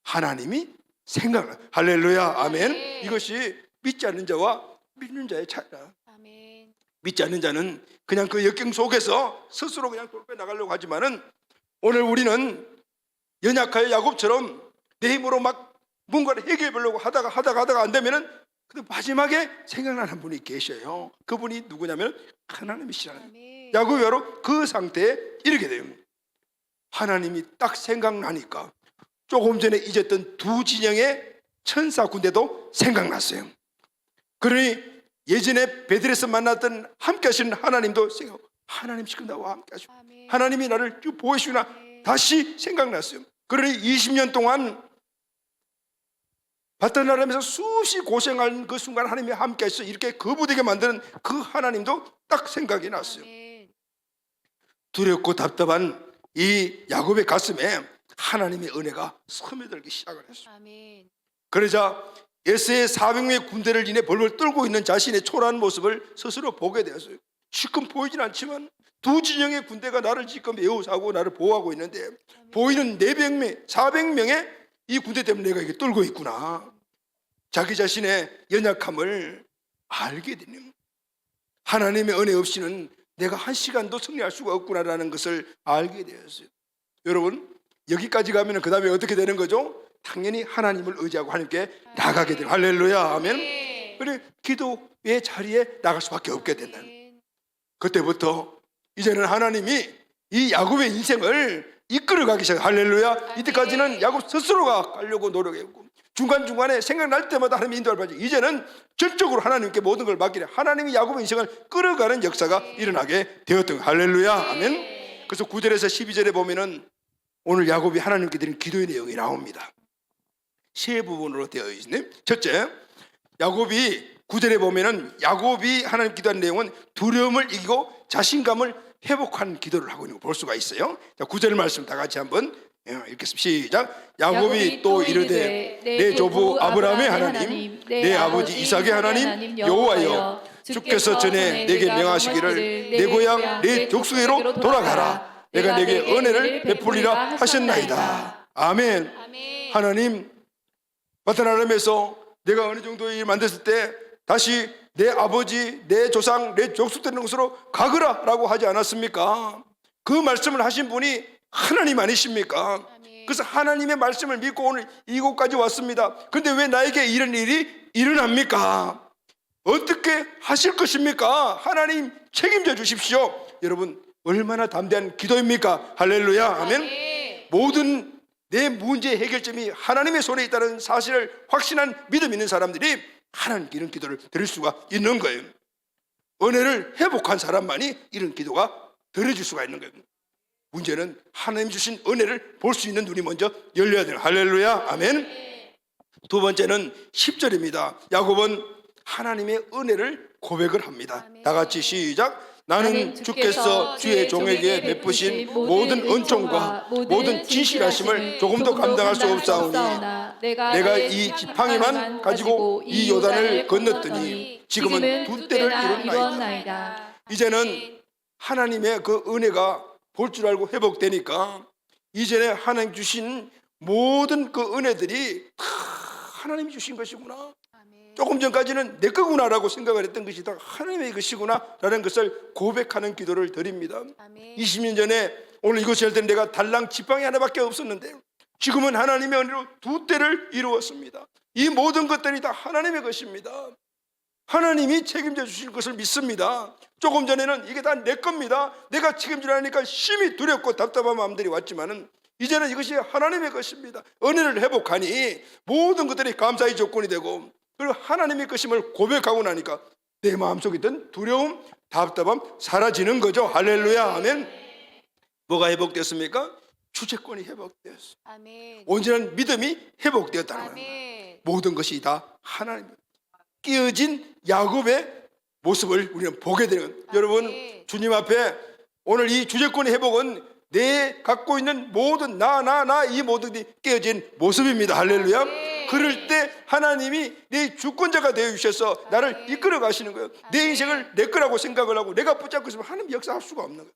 S1: 하나님이 생각나. 할렐루야, 아멘. 이것이 믿지 않는 자와 믿는 자의 차이다.
S2: 아멘.
S1: 믿지 않는 자는 그냥 그 역경 속에서 스스로 그냥 돌파 나가려고 하지만은 오늘 우리는 연약하여 야곱처럼 내 힘으로 막 뭔가를 해결해 보려고 하다가 안 되면은 근데 마지막에 생각나는 분이 계셔요. 그분이 누구냐면 하나님이시라는. 야곱이 바로 그 상태에 이르게 돼요. 하나님이 딱 생각나니까 조금 전에 잊었던 두 진영의 천사 군대도 생각났어요. 그러니 예전에 베들에서 만났던 함께 하시는 하나님도 생각, 하나님 지금 나와 함께 하시고 하나님이 나를 보호해주시구나 다시 생각났어요. 그러니 20년 동안 바다나람에서 수없이 고생한 그 순간 하나님이 함께 하셔서 이렇게 거부되게 만드는 그 하나님도 딱 생각이 났어요. 두렵고 답답한 이 야곱의 가슴에 하나님의 은혜가 스며들기 시작을 했어요. 그러자 에스의 400명의 군대를 인해 벌벌 떨고 있는 자신의 초라한 모습을 스스로 보게 되었어요. 지금 보이진 않지만 두 진영의 군대가 나를 지금 에워싸고 나를 보호하고 있는데 보이는 400명의 이 군대 때문에 내가 이게 떨고 있구나. 자기 자신의 연약함을 알게 되네요. 하나님의 은혜 없이는 내가 한 시간도 승리할 수가 없구나라는 것을 알게 되었어요. 여러분, 여기까지 가면 그 다음에 어떻게 되는 거죠? 당연히 하나님을 의지하고 하나님께 나가게 돼요. 할렐루야, 아멘. 그래, 기도의 자리에 나갈 수밖에 없게 된다. 그때부터 이제는 하나님이 이 야곱의 인생을 이끌어가기 시작해요. 할렐루야. 이때까지는 야곱 스스로가 가려고 노력했고 중간중간에 생각날 때마다 하나님의 인도를 받죠. 이제는 전적으로 하나님께 모든 걸 맡기래. 하나님이 야곱의 인생을 끌어가는 역사가 일어나게 되었던 거예요. 할렐루야, 아멘. 그래서 9절에서 12절에 보면은 오늘 야곱이 하나님께 드린 기도의 내용이 나옵니다. 세 부분으로 되어 있네. 첫째, 야곱이 9절에 보면은 야곱이 하나님 기도한 내용은 두려움을 이기고 자신감을 회복한 기도를 하고 있는 걸 볼 수가 있어요. 자, 9절 말씀 다 같이 한번 읽겠습니다. 시작. 야곱이 또 이르되 내 조부 아브라함의 하나님, 내 아버지 이삭의 하나님 여호와여, 주께서 전에 내게 명하시기를 내 고향 내 족속으로 돌아가라. 내가 내게 은혜를 베풀리라 하셨나이다. 아멘. 하나님, 바타나람에서 내가 어느 정도 일 만들었을 때 다시 내 아버지, 내 조상, 내 족속 되는 곳으로 가거라 라고 하지 않았습니까? 그 말씀을 하신 분이 하나님 아니십니까? 그래서 하나님의 말씀을 믿고 오늘 이곳까지 왔습니다. 그런데 왜 나에게 이런 일이 일어납니까? 어떻게 하실 것입니까? 하나님 책임져 주십시오. 여러분, 얼마나 담대한 기도입니까? 할렐루야. 아멘. 모든 내 문제 해결점이 하나님의 손에 있다는 사실을 확신한 믿음 있는 사람들이 하나님께 이런 기도를 드릴 수가 있는 거예요. 은혜를 회복한 사람만이 이런 기도가 들어질 수가 있는 거예요. 문제는 하나님 주신 은혜를 볼 수 있는 눈이 먼저 열려야 돼요. 할렐루야. 아멘. 두 번째는 10절입니다. 야곱은 하나님의 은혜를 고백을 합니다. 다 같이 시작. 나는 주께서 주의 종에게 베푸신 모든 은총과 모든 진실하심을 조금도 감당할 수 없사오니 내가 이 지팡이만 가지고 이 요단을 건넜더니 지금은 두 때를 이뤘나이다. 이제는 하나님의 그 은혜가 볼 줄 알고 회복되니까 이전에 하나님 주신 모든 그 은혜들이 다 하나님이 주신 것이구나. 조금 전까지는 내 거구나라고 생각을 했던 것이 다 하나님의 것이구나라는 것을 고백하는 기도를 드립니다. 20년 전에 오늘 이곳에 할 때는 내가 달랑 지팡이 하나밖에 없었는데 지금은 하나님의 은혜로 두 때를 이루었습니다. 이 모든 것들이 다 하나님의 것입니다. 하나님이 책임져 주실 것을 믿습니다. 조금 전에는 이게 다 내 겁니다. 내가 책임지라니까 심히 두렵고 답답한 마음들이 왔지만은 이제는 이것이 하나님의 것입니다. 은혜를 회복하니 모든 것들이 감사의 조건이 되고 그리고 하나님의 것임을 고백하고 나니까 내 마음속에 있던 두려움, 답답함 사라지는 거죠. 할렐루야. 아멘. 뭐가 회복됐습니까? 주체권이 회복되었어요. 온전한 믿음이 회복되었다는 거예요. 모든 것이 다 하나님. 끼어진 야곱의 모습을 우리는 보게 되는 거예요. 여러분, 주님 앞에 오늘 이 주체권의 회복은 내 갖고 있는 모든 나 이 모든 게 깨어진 모습입니다. 할렐루야. 그럴 때 하나님이 내 주권자가 되어주셔서 나를 이끌어 가시는 거예요. 내 인생을 내 거라고 생각을 하고 내가 붙잡고 있으면 하나님 역사할 수가 없는 거예요.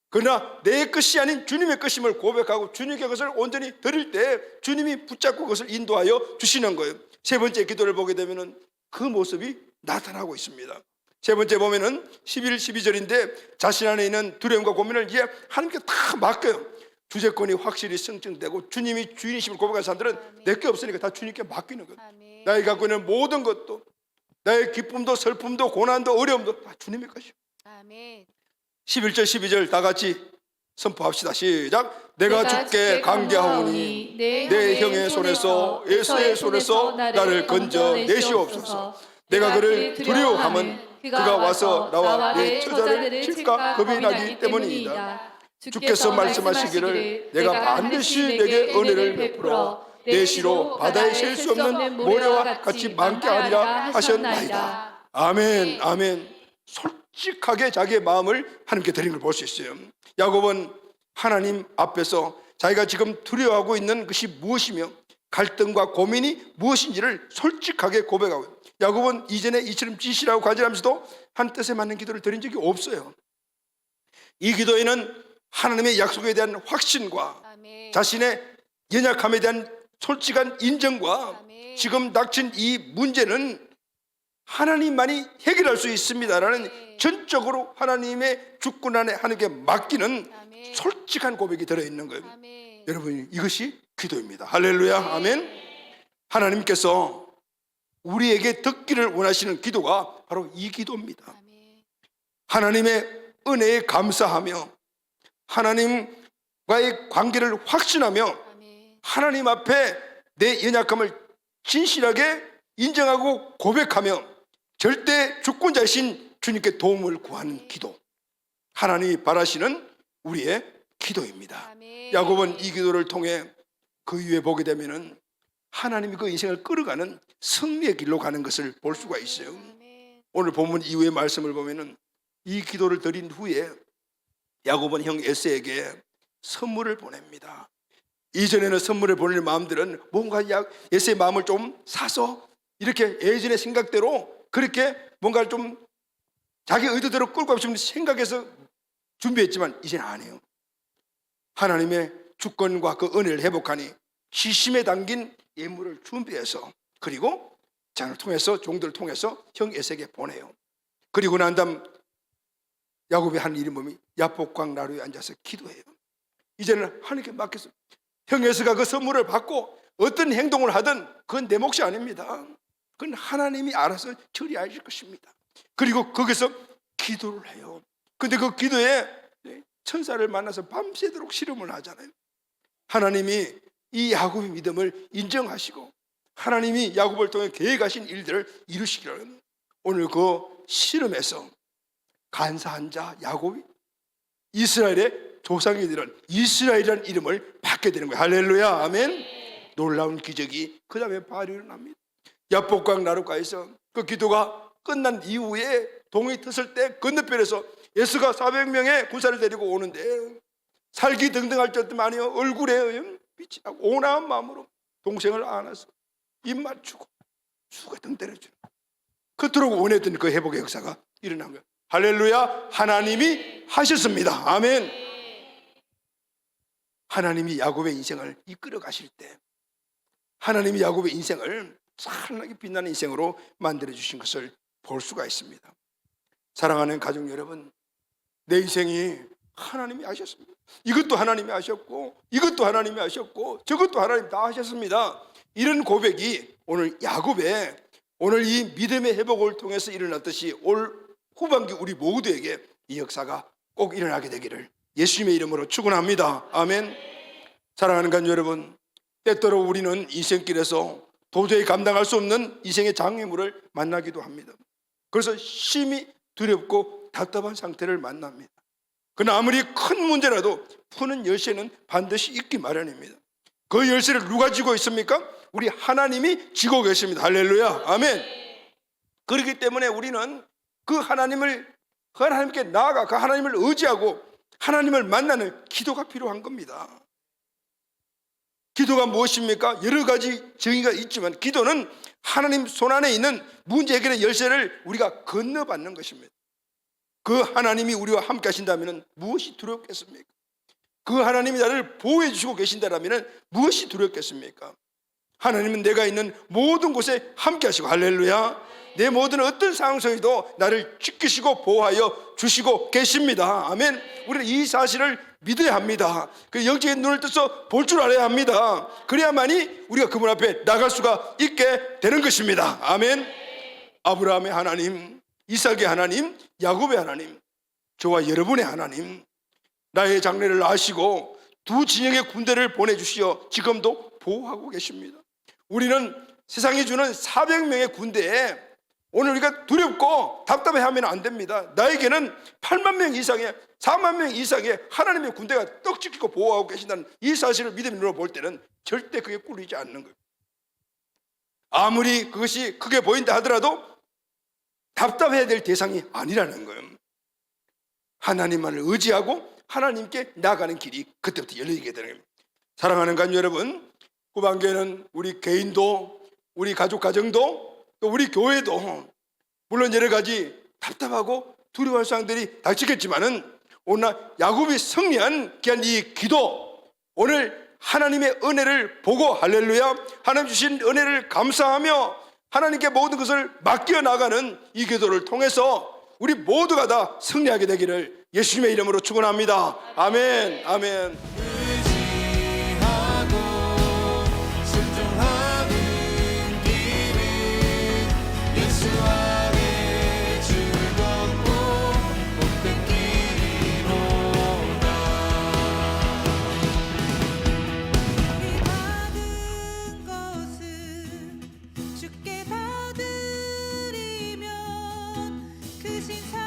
S1: 그러나 내 것이 아닌 주님의 것임을 고백하고 주님께 그것을 온전히 드릴 때 주님이 붙잡고 그것을 인도하여 주시는 거예요. 세 번째 기도를 보게 되면 그 모습이 나타나고 있습니다. 세 번째 보면은 11, 12절인데 자신 안에 있는 두려움과 고민을 이제 하나님께 다 맡겨요. 주제권이 확실히 승증되고 주님이 주인이심을 고백한 사람들은 내 게 없으니까 다 주님께 맡기는 거예요. 나의 갖고 있는 모든 것도 나의 기쁨도 슬픔도 고난도 어려움도 다 주님의 것이요. 11절 12절 다 같이 선포합시다. 시작. 내가 주께 강구하오니 내 형의 손에서 에서의 손에서 나를 건져 내시옵소서. 내가 그를 두려워하면 그가 와서 나와 내 처자를 칠까 겁이 나기 때문이다. 주께서 말씀하시기를 내가 반드시 내게 은혜를 베풀어 내 시로 바다에 셀 수 없는 모래와 같이 많게 하리라 하셨나이다. 아멘. 아멘. 솔직하게 자기의 마음을 하나님께 드리는 걸 볼 수 있어요. 야곱은 하나님 앞에서 자기가 지금 두려워하고 있는 것이 무엇이며 갈등과 고민이 무엇인지를 솔직하게 고백하고 있어요. 야곱은 이전에 이처럼 진실하고 간절하면서도 한 뜻에 맞는 기도를 드린 적이 없어요. 이 기도에는 하나님의 약속에 대한 확신과 자신의 연약함에 대한 솔직한 인정과 지금 닥친 이 문제는 하나님만이 해결할 수 있습니다라는 전적으로 하나님의 주권 안에 하나님께 맡기는 솔직한 고백이 들어있는 거예요. 여러분, 이것이 기도입니다. 할렐루야. 아멘. 하나님께서 우리에게 듣기를 원하시는 기도가 바로 이 기도입니다. 하나님의 은혜에 감사하며 하나님과의 관계를 확신하며 하나님 앞에 내 연약함을 진실하게 인정하고 고백하며 절대 주권자이신 주님께 도움을 구하는 기도, 하나님이 바라시는 우리의 기도입니다. 야곱은 이 기도를 통해 그 위에 보게 되면은 하나님이 그 인생을 끌어가는 승리의 길로 가는 것을 볼 수가 있어요.
S2: 아멘.
S1: 오늘 본문 이후의 말씀을 보면은 이 기도를 드린 후에 야곱은 형 에서에게 선물을 보냅니다. 이전에는 선물을 보낼 마음들은 뭔가 에서의 마음을 좀 사서 이렇게 예전의 생각대로 그렇게 뭔가를 좀 자기 의도대로 끌고 가고 싶은 생각해서 준비했지만 이제는 안 해요. 하나님의 주권과 그 은혜를 회복하니 시심에 담긴 예물을 준비해서 그리고 장을 통해서 종들을 통해서 형 에서에게 보내요. 그리고 난 다음 야곱이 한 일이 뭐니? 야복강 나루에 앉아서 기도해요. 이제는 하나님께 맡겼어. 형 에서가 그 선물을 받고 어떤 행동을 하든 그건 내 몫이 아닙니다. 그건 하나님이 알아서 처리하실 것입니다. 그리고 거기서 기도를 해요. 근데 그 기도에 천사를 만나서 밤새도록 씨름을 하잖아요. 하나님이 이 야곱의 믿음을 인정하시고 하나님이 야곱을 통해 계획하신 일들을 이루시기를 오늘 그 씨름에서 간사한 자 야곱이 이스라엘의 조상이 되는 이스라엘이라는 이름을 받게 되는 거예요. 할렐루야, 아멘. 놀라운 기적이 그 다음에 발이 일어납니다. 야복강 나루가에서 그 기도가 끝난 이후에 동이 텄을 때 건너편에서 예수가 400명의 군사를 데리고 오는데 살기 등등할 때만이요 얼굴에 빛이 나고 온화한 마음으로 동생을 안아서 입 맞추고 수가 등 때려주는 그토록 원했던 그 회복의 역사가 일어난 거예요. 할렐루야, 하나님이 하셨습니다. 아멘. 하나님이 야곱의 인생을 이끌어 가실 때 하나님이 야곱의 인생을 찬란하게 빛나는 인생으로 만들어 주신 것을 볼 수가 있습니다. 사랑하는 가족 여러분, 내 인생이 하나님이 하셨습니다. 이것도 하나님이 하셨고 이것도 하나님이 하셨고 저것도 하나님 다 하셨습니다. 이런 고백이 오늘 야곱의 오늘 이 믿음의 회복을 통해서 일어났듯이 올 후반기 우리 모두에게 이 역사가 꼭 일어나게 되기를 예수님의 이름으로 축원합니다. 아멘. 사랑하는 가족 여러분, 때때로 우리는 인생길에서 도저히 감당할 수 없는 인생의 장애물을 만나기도 합니다. 그래서 심히 두렵고 답답한 상태를 만납니다. 그러나 아무리 큰 문제라도 푸는 열쇠는 반드시 있기 마련입니다. 그 열쇠를 누가 쥐고 있습니까? 우리 하나님이 쥐고 계십니다. 할렐루야, 아멘. 그렇기 때문에 우리는 그 하나님께 나아가 그 하나님을 의지하고 하나님을 만나는 기도가 필요한 겁니다. 기도가 무엇입니까? 여러 가지 정의가 있지만 기도는 하나님 손안에 있는 문제 해결의 열쇠를 우리가 건너받는 것입니다. 그 하나님이 우리와 함께 하신다면 무엇이 두렵겠습니까? 그 하나님이 나를 보호해 주시고 계신다면 무엇이 두렵겠습니까? 하나님은 내가 있는 모든 곳에 함께 하시고 할렐루야, 내 모든 어떤 상황 속에도 나를 지키시고 보호하여 주시고 계십니다. 아멘. 우리는 이 사실을 믿어야 합니다. 그 영적인 눈을 떠서 볼 줄 알아야 합니다. 그래야만이 우리가 그분 앞에 나갈 수가 있게 되는 것입니다. 아멘. 아브라함의 하나님, 이삭의 하나님, 야곱의 하나님, 저와 여러분의 하나님, 나의 장래를 아시고 두 진영의 군대를 보내주시어 지금도 보호하고 계십니다. 우리는 세상이 주는 400명의 군대에 오늘 우리가 두렵고 답답해하면 안 됩니다. 나에게는 8만 명 이상의 4만 명 이상의 하나님의 군대가 떡 지키고 보호하고 계신다는 이 사실을 믿음의 눈으로 볼 때는 절대 그게 꿀리지 않는 거예요. 아무리 그것이 크게 보인다 하더라도 답답해야 될 대상이 아니라는 거예요. 하나님만을 의지하고 하나님께 나아가는 길이 그때부터 열리게 되는 겁니다. 사랑하는 가족 여러분, 후반기에는 우리 개인도 우리 가족 가정도 또 우리 교회도 물론 여러 가지 답답하고 두려워할 사항들이 닥치겠지만은 오늘 야곱이 승리한 귀한 이 기도, 오늘 하나님의 은혜를 보고 할렐루야, 하나님 주신 은혜를 감사하며 하나님께 모든 것을 맡겨 나가는 이 기도를 통해서 우리 모두가 다 승리하게 되기를 예수님의 이름으로 축원합니다. 아멘, 아멘.
S3: 주께 다 드리면 그 신사